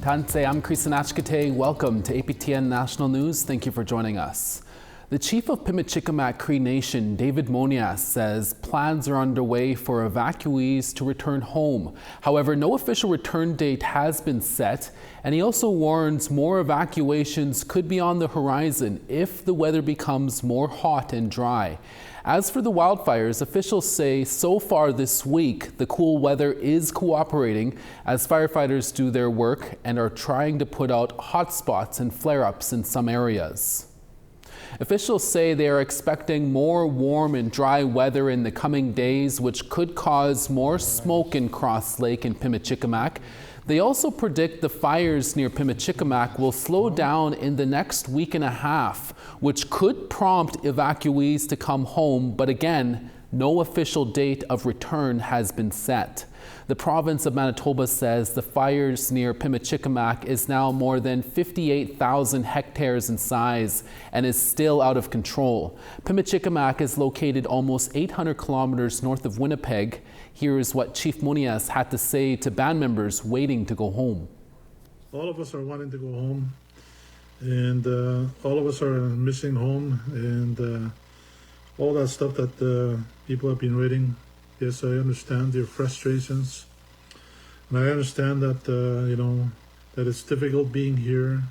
Tanse, I'm Chris. Welcome to APTN National News. Thank you for joining us. The chief of Pimicikamak Cree Nation, David Monias, says plans are underway for evacuees to return home. However, no official return date has been set, and he also warns more evacuations could be on the horizon if the weather becomes more hot and dry. As for the wildfires, officials say so far this week the cool weather is cooperating as firefighters do their work and are trying to put out hotspots and flare-ups in some areas. Officials say they are expecting more warm and dry weather in the coming days, which could cause more smoke in Cross Lake and Pimicikamak. They also predict the fires near Pimicikamak will slow down in the next week and a half, which could prompt evacuees to come home, but again, no official date of return has been set. The province of Manitoba says the fires near Pimicikamak is now more than 58,000 hectares in size and is still out of control. Pimicikamak is located almost 800 kilometers north of Winnipeg. Here is what Chief Monias had to say to band members waiting to go home. All of us are wanting to go home, and all of us are missing home, and all that stuff that people have been reading. Yes, I understand your frustrations, and I understand that that it's difficult being here.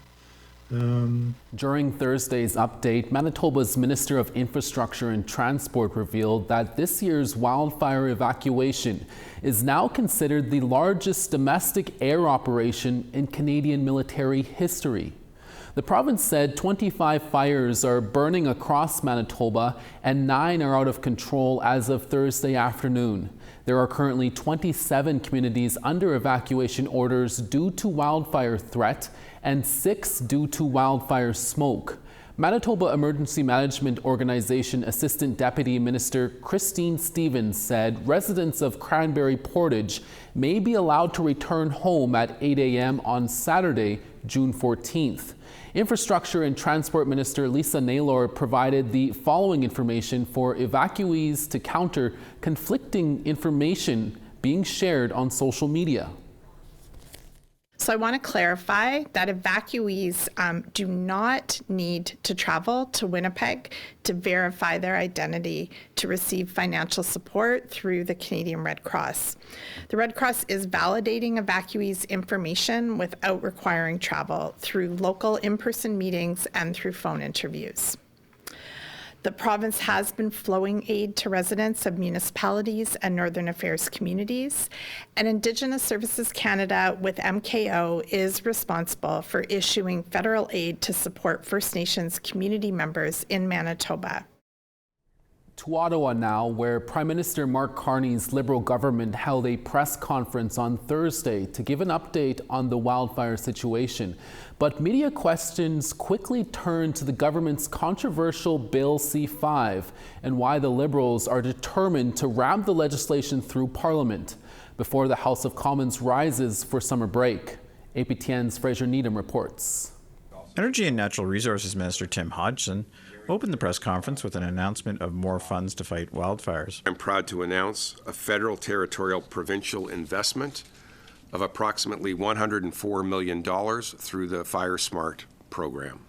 During Thursday's update, Manitoba's Minister of Infrastructure and Transport revealed that this year's wildfire evacuation is now considered the largest domestic air operation in Canadian military history. The province said 25 fires are burning across Manitoba and 9 are out of control as of Thursday afternoon. There are currently 27 communities under evacuation orders due to wildfire threat and 6 due to wildfire smoke. Manitoba Emergency Management Organization Assistant Deputy Minister Christine Stevens said residents of Cranberry Portage may be allowed to return home at 8 a.m. on Saturday, June 14th. Infrastructure and Transport Minister Lisa Naylor provided the following information for evacuees to counter conflicting information being shared on social media. So I want to clarify that evacuees do not need to travel to Winnipeg to verify their identity to receive financial support through the Canadian Red Cross. The Red Cross is validating evacuees' information without requiring travel through local in-person meetings and through phone interviews. The province has been flowing aid to residents of municipalities and Northern Affairs communities, and Indigenous Services Canada with MKO is responsible for issuing federal aid to support First Nations community members in Manitoba. To Ottawa now, where Prime Minister Mark Carney's Liberal government held a press conference on Thursday to give an update on the wildfire situation. But media questions quickly turned to the government's controversial Bill C-5 and why the Liberals are determined to ram the legislation through Parliament before the House of Commons rises for summer break. APTN's Fraser Needham reports. Energy and Natural Resources Minister Tim Hodgson opened the press conference with an announcement of more funds to fight wildfires. I'm proud to announce a federal, territorial, provincial investment of approximately $104 million through the Fire Smart program.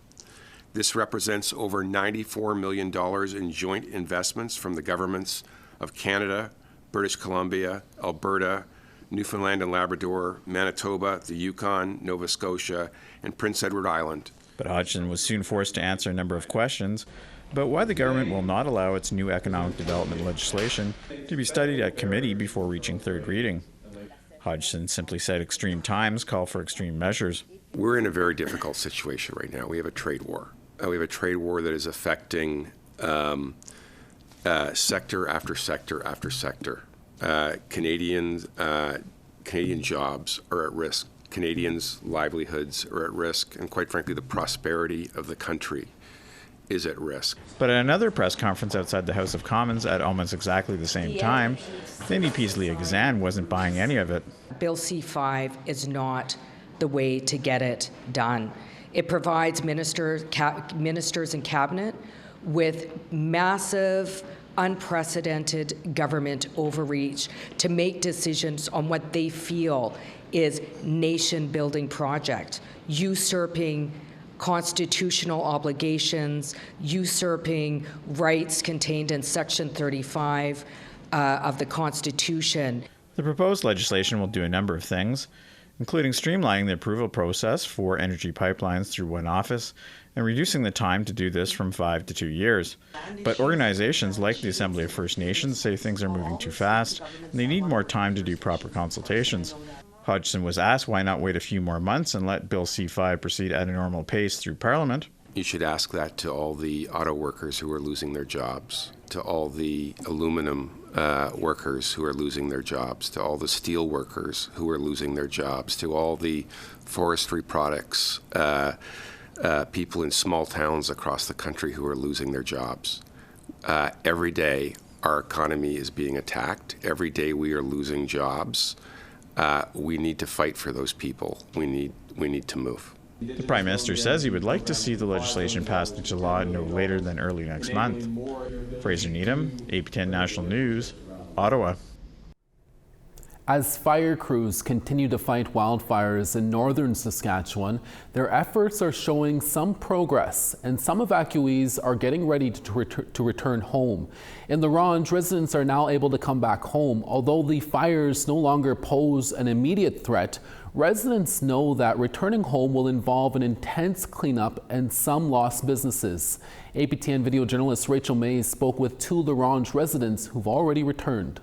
This represents over $94 million in joint investments from the governments of Canada, British Columbia, Alberta, Newfoundland and Labrador, Manitoba, the Yukon, Nova Scotia, and Prince Edward Island. But Hodgson was soon forced to answer a number of questions about why the government will not allow its new economic development legislation to be studied at committee before reaching third reading. Hodgson simply said extreme times call for extreme measures. We're in a very difficult situation right now. We have a trade war. We have a trade war that is affecting sector after sector after sector. Canadian jobs are at risk. Canadians' livelihoods are at risk, and quite frankly, the prosperity of the country is at risk. But at another press conference outside the House of Commons at almost exactly the same time, the NDP's Leah Gazan wasn't buying any of it. Bill C-5 is not the way to get it done. It provides ministers and cabinet with massive unprecedented government overreach to make decisions on what they feel is nation-building project, usurping constitutional obligations, usurping rights contained in Section 35 of the Constitution. The proposed legislation will do a number of things, including streamlining the approval process for energy pipelines through one office and reducing the time to do this from 5 to 2 years. But organizations like the Assembly of First Nations say things are moving too fast and they need more time to do proper consultations. Hodgson was asked why not wait a few more months and let Bill C-5 proceed at a normal pace through Parliament. You should ask that to all the auto workers who are losing their jobs, to all the aluminum workers who are losing their jobs, to all the steel workers who are losing their jobs, to all the forestry products people in small towns across the country who are losing their jobs. Every day our economy is being attacked. Every day we are losing jobs. We need to fight for those people. We need to move. The Prime Minister says he would like to see the legislation passed into law no later than early next month. Fraser Needham, APTN National News, Ottawa. As fire crews continue to fight wildfires in northern Saskatchewan, their efforts are showing some progress, and some evacuees are getting ready to return home. In La Ronge, residents are now able to come back home. Although the fires no longer pose an immediate threat, residents know that returning home will involve an intense cleanup and some lost businesses. APTN video journalist Rachel Mays spoke with 2 La Ronge residents who've already returned.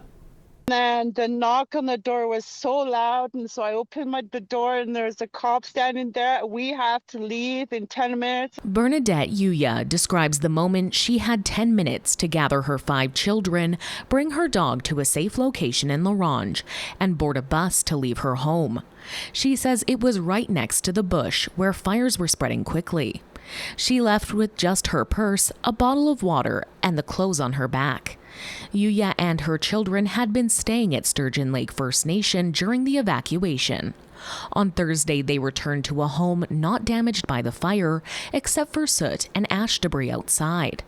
And the knock on the door was so loud, and so I opened the door and there's a cop standing there. We have to leave in 10 minutes. Bernadette Yuya describes the moment she had 10 minutes to gather her 5 children, bring her dog to a safe location in La Ronge, and board a bus to leave her home. She says it was right next to the bush where fires were spreading quickly. She left with just her purse, a bottle of water, and the clothes on her back. Yuya and her children had been staying at Sturgeon Lake First Nation during the evacuation. On Thursday, they returned to a home not damaged by the fire, except for soot and ash debris outside.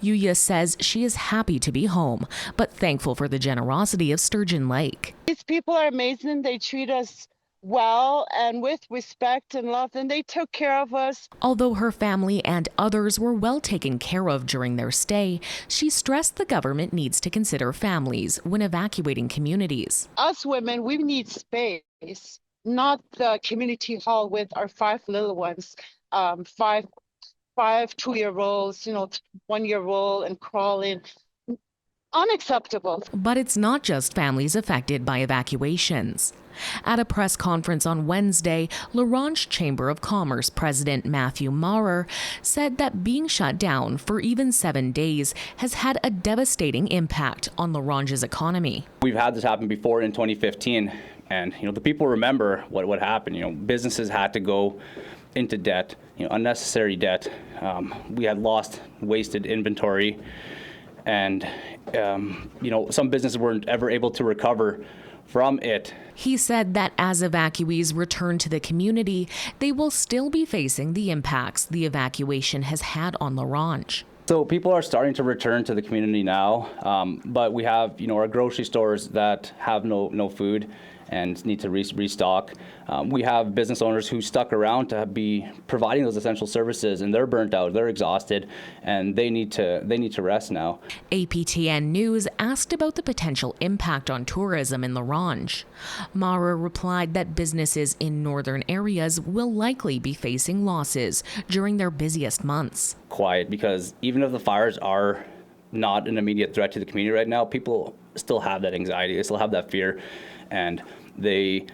Yuya says she is happy to be home, but thankful for the generosity of Sturgeon Lake. These people are amazing. They treat us well and with respect and love, and they took care of us. Although her family and others were well taken care of during their stay, she stressed the government needs to consider families when evacuating communities. Us women, we need space, not the community hall with our 5 little ones, 5 2-year-olds, 1-year-old and crawling. Unacceptable. But it's not just families affected by evacuations. At a press conference on Wednesday, La Ronge Chamber of Commerce President Matthew Maurer said that being shut down for even 7 days has had a devastating impact on La Ronge's economy. We've had this happen before in 2015, and the people remember what happened. Businesses had to go into debt, unnecessary debt. We had lost, wasted inventory, and some businesses weren't ever able to recover from it. He said that as evacuees return to the community, they will still be facing the impacts the evacuation has had on La Ronge. So people are starting to return to the community now, but we have our grocery stores that have no food and need to restock. We have business owners who stuck around to be providing those essential services, and they're burnt out, they're exhausted, and they need to rest now. APTN News asked about the potential impact on tourism in La Ronge. Mara replied that businesses in northern areas will likely be facing losses during their busiest months. Quiet, because even if the fires are not an immediate threat to the community right now, people still have that anxiety, they still have that fear, and they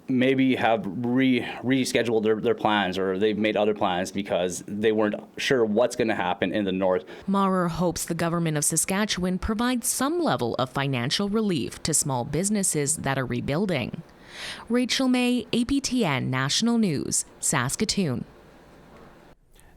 maybe have rescheduled their plans, or they've made other plans because they weren't sure what's going to happen in the north. Maurer hopes the government of Saskatchewan provides some level of financial relief to small businesses that are rebuilding. Rachel May, APTN National News, Saskatoon.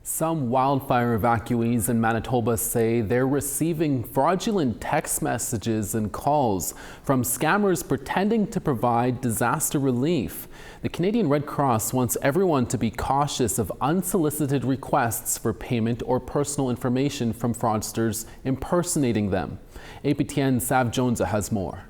Some wildfire evacuees in Manitoba say they're receiving fraudulent text messages and calls from scammers pretending to provide disaster relief. The Canadian Red Cross wants everyone to be cautious of unsolicited requests for payment or personal information from fraudsters impersonating them. APTN Sav Jonesa has more.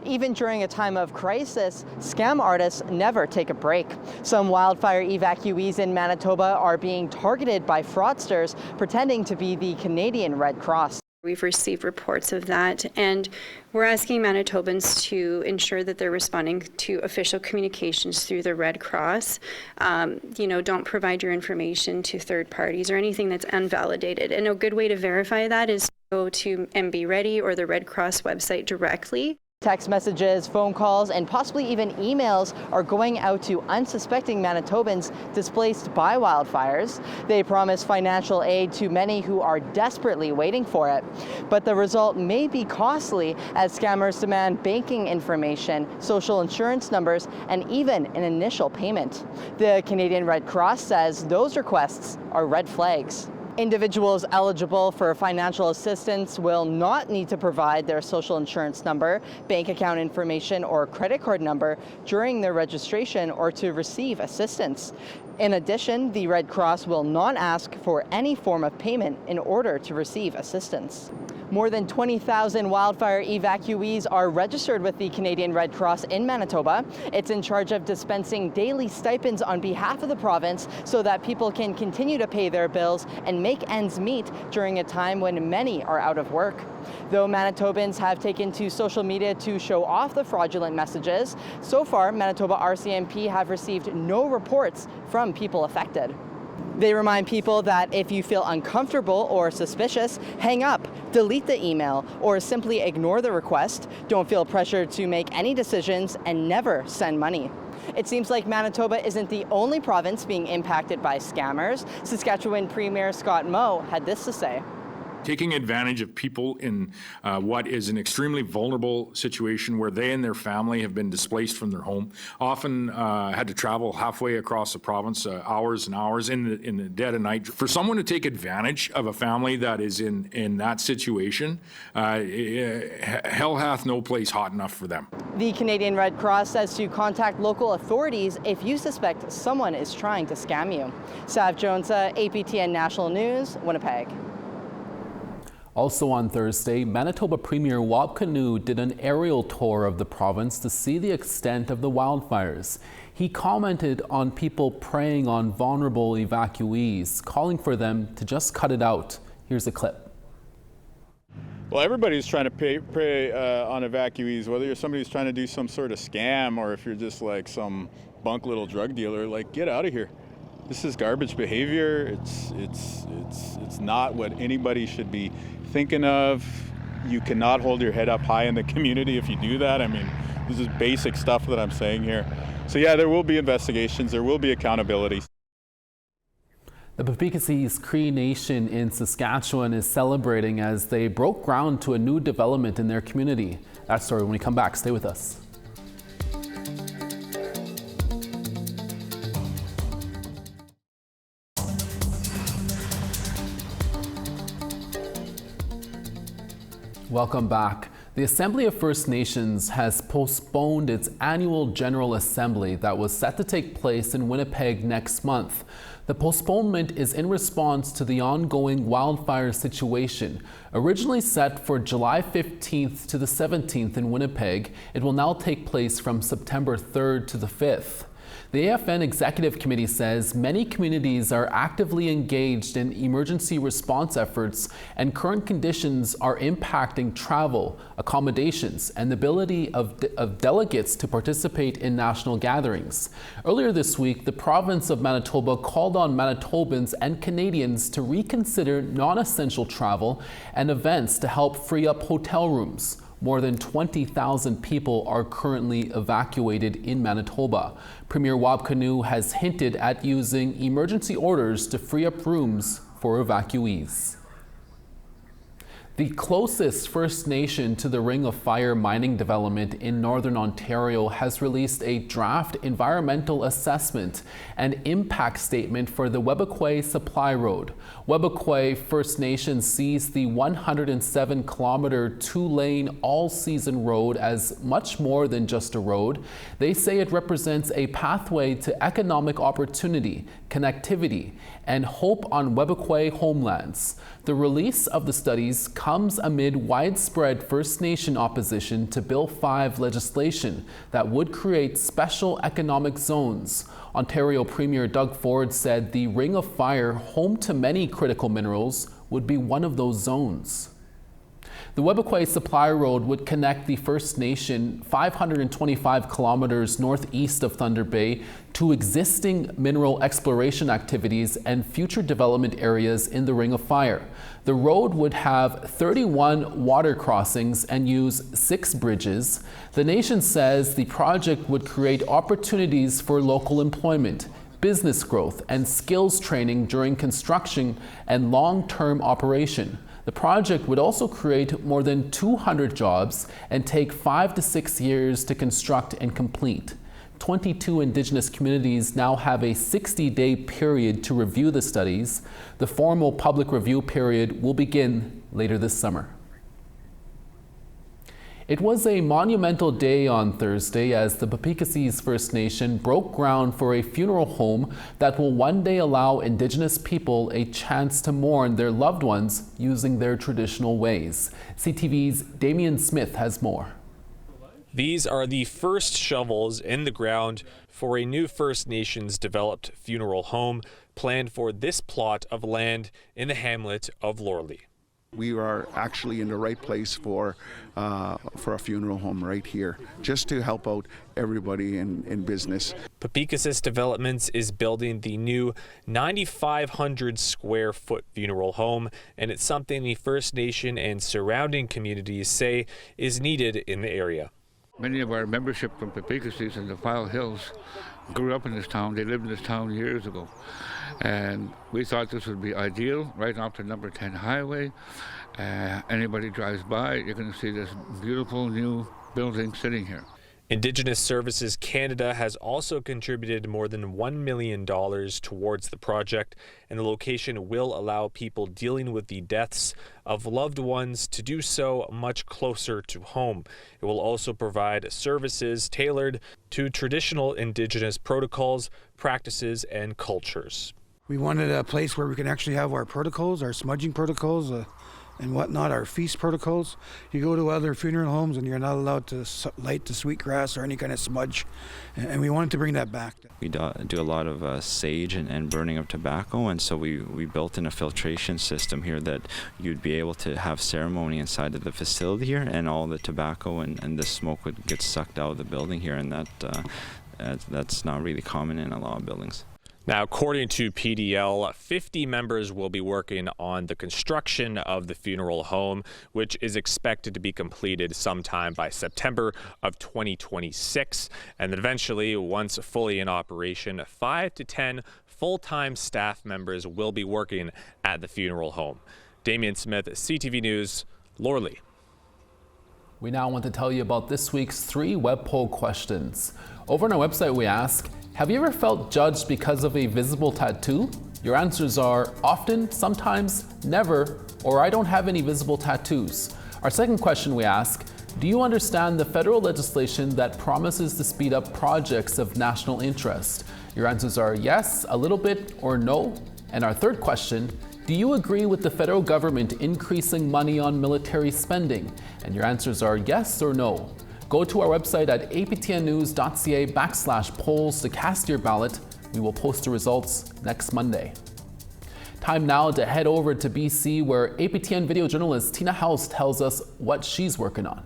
Even during a time of crisis, scam artists never take a break. Some wildfire evacuees in Manitoba are being targeted by fraudsters pretending to be the Canadian Red Cross. We've received reports of that, and we're asking Manitobans to ensure that they're responding to official communications through the Red Cross. Don't provide your information to third parties or anything that's unvalidated. And a good way to verify that is to go to MB Ready or the Red Cross website directly. Text messages, phone calls, and possibly even emails are going out to unsuspecting Manitobans displaced by wildfires. They promise financial aid to many who are desperately waiting for it. But the result may be costly as scammers demand banking information, social insurance numbers, and even an initial payment. The Canadian Red Cross says those requests are red flags. Individuals eligible for financial assistance will not need to provide their social insurance number, bank account information, or credit card number during their registration or to receive assistance. In addition, the Red Cross will not ask for any form of payment in order to receive assistance. More than 20,000 wildfire evacuees are registered with the Canadian Red Cross in Manitoba. It's in charge of dispensing daily stipends on behalf of the province so that people can continue to pay their bills and make ends meet during a time when many are out of work. Though Manitobans have taken to social media to show off the fraudulent messages, so far Manitoba RCMP have received no reports from people affected. They remind people that if you feel uncomfortable or suspicious, hang up, delete the email, or simply ignore the request. Don't feel pressured to make any decisions and never send money. It seems like Manitoba isn't the only province being impacted by scammers. Saskatchewan Premier Scott Moe had this to say. Taking advantage of people in what is an extremely vulnerable situation where they and their family have been displaced from their home, often had to travel halfway across the province, hours and hours in the dead of night. For someone to take advantage of a family that is in that situation, hell hath no place hot enough for them. The Canadian Red Cross says to contact local authorities if you suspect someone is trying to scam you. Sav Jonesa, APTN National News, Winnipeg. Also on Thursday, Manitoba Premier Webquay did an aerial tour of the province to see the extent of the wildfires. He commented on people preying on vulnerable evacuees, calling for them to just cut it out. Here's a clip. Well, everybody's trying to prey on evacuees, whether you're somebody who's trying to do some sort of scam or if you're just like some bunk little drug dealer, like get out of here. This is garbage behavior. It's not what anybody should be thinking of. You cannot hold your head up high in the community if you do that. I mean, this is basic stuff that I'm saying here. So yeah, there will be investigations, there will be accountability. The Pimicikamak Cree Nation in Saskatchewan is celebrating as they broke ground to a new development in their community. That story when we come back. Stay with us. Welcome back. The Assembly of First Nations has postponed its annual General Assembly that was set to take place in Winnipeg next month. The postponement is in response to the ongoing wildfire situation. Originally set for July 15th to the 17th in Winnipeg, it will now take place from September 3rd to the 5th. The AFN Executive Committee says many communities are actively engaged in emergency response efforts and current conditions are impacting travel, accommodations, and the ability of delegates to participate in national gatherings. Earlier this week, the province of Manitoba called on Manitobans and Canadians to reconsider non-essential travel and events to help free up hotel rooms. More than 20,000 people are currently evacuated in Manitoba. Premier Webquay has hinted at using emergency orders to free up rooms for evacuees. The closest First Nation to the Ring of Fire mining development in Northern Ontario has released a draft environmental assessment and impact statement for the Webquay Supply Road. Webquay First Nation sees the 107-kilometer, two-lane, all-season road as much more than just a road. They say it represents a pathway to economic opportunity, connectivity, and hope on Webquay homelands. The release of the studies comes amid widespread First Nation opposition to Bill 5 legislation that would create special economic zones. Ontario Premier Doug Ford said the Ring of Fire, home to many critical minerals, would be one of those zones. The Webquay Supply Road would connect the First Nation 525 kilometers northeast of Thunder Bay to existing mineral exploration activities and future development areas in the Ring of Fire. The road would have 31 water crossings and use 6 bridges. The nation says the project would create opportunities for local employment, business growth, and skills training during construction and long-term operation. The project would also create more than 200 jobs and take 5 to 6 years to construct and complete. 22 Indigenous communities now have a 60-day period to review the studies. The formal public review period will begin later this summer. It was a monumental day on Thursday as the Pimicikamak First Nation broke ground for a funeral home that will one day allow Indigenous people a chance to mourn their loved ones using their traditional ways. CTV's Damian Smith has more. These are the first shovels in the ground for a new First Nations developed funeral home planned for this plot of land in the hamlet of Lorley. We are actually in the right place for a funeral home right here, just to help out everybody in business. Pimicikamak Developments is building the new 9,500 square foot funeral home, and it's something the First Nation and surrounding communities say is needed in the area. Many of our membership from Pimicikamak and the File Hills grew up in this town. They lived in this town years ago. And we thought this would be ideal, right off the number 10 highway. Anybody drives by, you're going to see this beautiful new building sitting here. Indigenous Services Canada has also contributed more than $1 million towards the project, and the location will allow people dealing with the deaths of loved ones to do so much closer to home. It will also provide services tailored to traditional Indigenous protocols, practices, and cultures. We wanted a place where we can actually have our protocols, our smudging protocols, and whatnot, our feast protocols. You go to other funeral homes and you're not allowed to light the sweet grass or any kind of smudge, and we wanted to bring that back. We do a lot of sage and burning of tobacco, and so we built in a filtration system here that you'd be able to have ceremony inside of the facility here, and all the tobacco and the smoke would get sucked out of the building here, and that's not really common in a lot of buildings. Now, according to PDL, 50 members will be working on the construction of the funeral home, which is expected to be completed sometime by September of 2026. And then eventually, once fully in operation, 5 to 10 full-time staff members will be working at the funeral home. Damian Smith, CTV News, Lorley. We now want to tell you about this week's 3 web poll questions. Over on our website, we ask, have you ever felt judged because of a visible tattoo? Your answers are often, sometimes, never, or I don't have any visible tattoos. Our second question we ask, do you understand the federal legislation that promises to speed up projects of national interest? Your answers are yes, a little bit, or no. And our third question, do you agree with the federal government increasing money on military spending? And your answers are yes or no. Go to our website at aptnnews.ca/polls to cast your ballot. We will post the results next Monday. Time now to head over to BC, where APTN video journalist Tina House tells us what she's working on.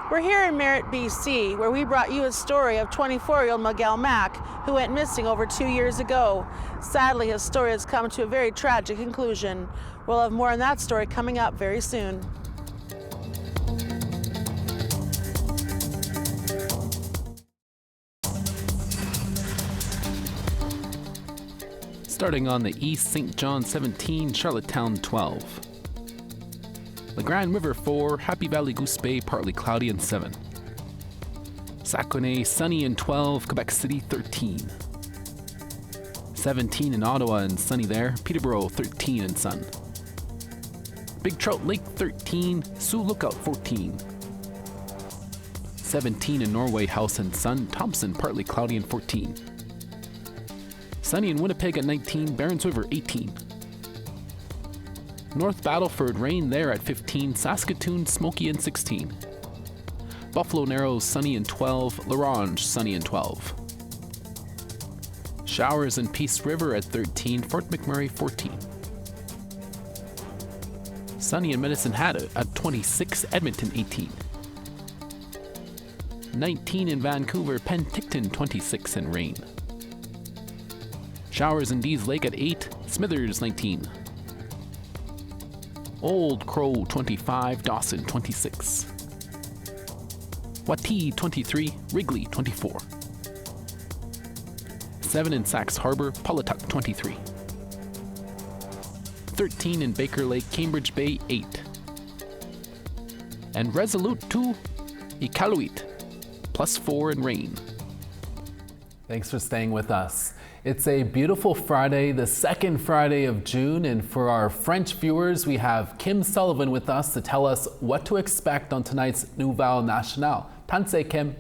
We're here in Merritt, BC, where we brought you a story of 24-year-old Miguel Mack, who went missing over 2 years ago. Sadly, his story has come to a very tragic conclusion. We'll have more on that story coming up very soon. Starting on the East St. John 17, Charlottetown 12. La Grande River 4, Happy Valley Goose Bay partly cloudy and 7. Saguenay sunny and 12, Quebec City 13. 17 in Ottawa and sunny there, Peterborough 13 and sun. Big Trout Lake 13, Sioux Lookout 14. 17 in Norway, House and sun, Thompson partly cloudy and 14. Sunny in Winnipeg at 19, Barons River 18. North Battleford rain there at 15, Saskatoon smoky and 16. Buffalo Narrows sunny and 12, La Ronge sunny and 12. Showers in Peace River at 13, Fort McMurray 14. Sunny in Medicine Hat at 26, Edmonton 18. 19 in Vancouver, Penticton 26 and rain. Showers in Dees Lake at 8, Smithers 19. Old Crow 25, Dawson 26. Watee 23, Wrigley 24. 7 in Sax Harbor, Pawlatuck 23. 13 in Baker Lake, Cambridge Bay 8. And Resolute 2, Iqaluit, +4 and rain. Thanks for staying with us. It's a beautiful Friday, the second Friday of June, and for our French viewers, we have Kim Sullivan with us to tell us what to expect on tonight's Nouvelle Nationale. Tanse, Kim.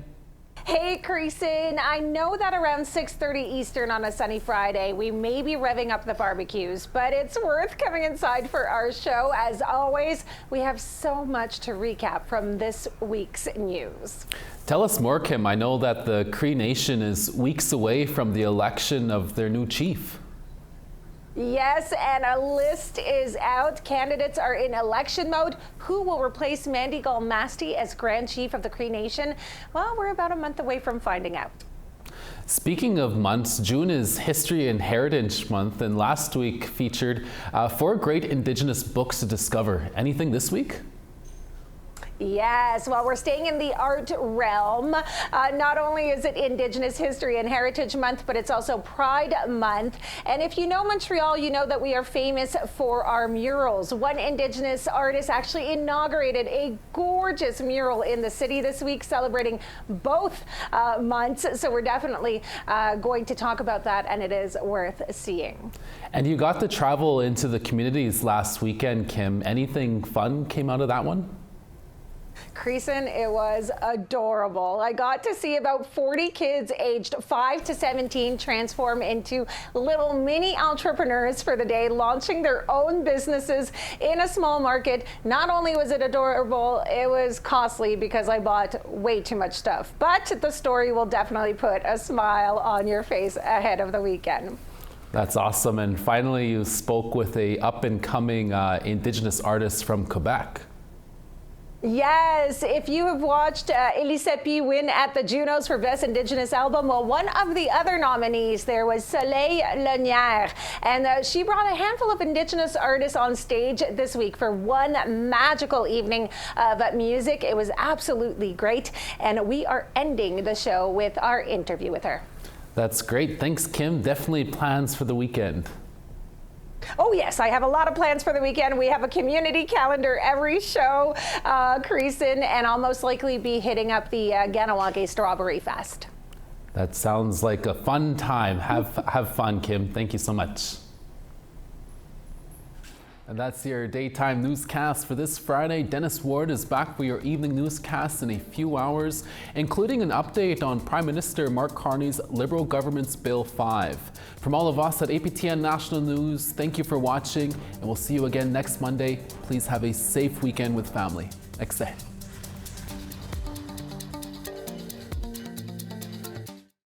Hey, Creason. I know that around 6:30 Eastern on a sunny Friday, we may be revving up the barbecues, but it's worth coming inside for our show. As always, we have so much to recap from this week's news. Tell us more, Kim. I know that the Cree Nation is weeks away from the election of their new chief. Yes, and a list is out. Candidates are in election mode. Who will replace Mandy Galmasti as Grand Chief of the Cree Nation? Well, we're about a month away from finding out. Speaking of months, June is History and Heritage Month, and last week featured 4 great Indigenous books to discover. Anything this week? Yes, well, we're staying in the art realm. Not only is it Indigenous History and Heritage Month, but it's also Pride Month. And if you know Montreal, you know that we are famous for our murals. One Indigenous artist actually inaugurated a gorgeous mural in the city this week, celebrating both months. So we're definitely going to talk about that, and it is worth seeing. And you got to travel into the communities last weekend, Kim. Anything fun came out of that one? Creason, it was adorable. I got to see about 40 kids aged 5 to 17 transform into little mini entrepreneurs for the day, launching their own businesses in a small market. Not only was it adorable, it was costly because I bought way too much stuff. But the story will definitely put a smile on your face ahead of the weekend. That's awesome. And finally, you spoke with a up-and-coming Indigenous artist from Quebec. Yes, if you have watched Elisepi win at the Junos for Best Indigenous Album, well, one of the other nominees there was Soleil Lanière, and she brought a handful of Indigenous artists on stage this week for one magical evening of music. It was absolutely great, and we are ending the show with our interview with her. That's great. Thanks, Kim. Definitely plans for the weekend. Oh yes, I have a lot of plans for the weekend. We have a community calendar every show, Creason, and I'll most likely be hitting up the Ganawage Strawberry Fest. That sounds like a fun time. Have fun, Kim. Thank you so much. And that's your daytime newscast for this Friday. Dennis Ward is back for your evening newscast in a few hours, including an update on Prime Minister Mark Carney's Liberal government's Bill 5. From all of us at APTN National News, thank you for watching, and we'll see you again next Monday. Please have a safe weekend with family. Excellent.